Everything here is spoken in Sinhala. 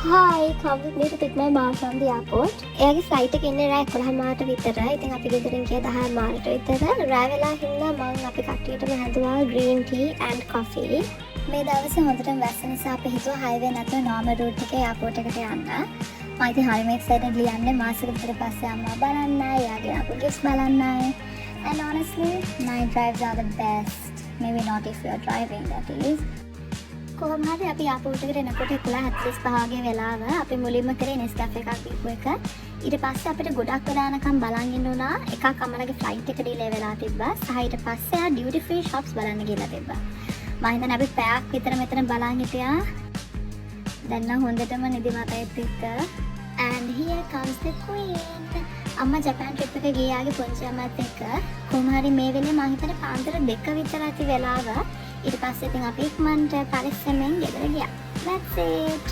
Hi, come with me to pick my mom from the airport. එයාගේ ෆ්ලයිට් එක ඉන්නේ රෑ 11 මාට විතර. ඉතින් අපි ගෙදරින් ගියා 10 මාට විතර. රෑ වෙලා හින්දා මම අපි කට්ටියටම හැදුවා green tea and coffee. මේ දවසේ හොඳටම වැස්ස නිසා අපි හිතුවා highway නැතුව normal route එකේ airport එකට යන්න. මම ඉතින් හරිම excited යන්නේ මාසෙක විතර පස්සේ අම්මා බලන්නයි, එයාගේ අපේ gifts බලන්නයි. And honestly, night drives are the best. Maybe not if you are driving, that is. කොහොම හරි අපි ආපෝට් එකට එනකොට 11:45 වගේ වෙලාව අපි මුලින්ම කරේ Nescafe එකක් බීපු එක. ඊට පස්සේ අපිට ගොඩක් වෙලානකම් බලන් ඉන්න උනා. එකක් අම්මලගේ ෆ්ලයිට් එක ඩිලේ වෙලා තිබ්බා. සහ ඊට පස්සේ ආ ඩියුටි ෆ්‍රී shops බලන්න ගිහලා තිබ්බා. මම හිතන්නේ අපි පැයක් විතර මෙතන බලන් හිටියා. දැන් නම් හොඳටම නිදිමත එක්ක. And here comes the queen. අම්මා ජපාන් ට්‍රිප් එක ගියාගේ පුංචි අම්මත් එක්ක. කොහොම හරි මේ වෙලේ මම හිතන්නේ පාන්දර 2 විතර ඇති වෙලාව. ඊට පස්සේ ඉතින් අපි ඉක්මනට පරිස්සමෙන් ගෙදර ගියා. That's it.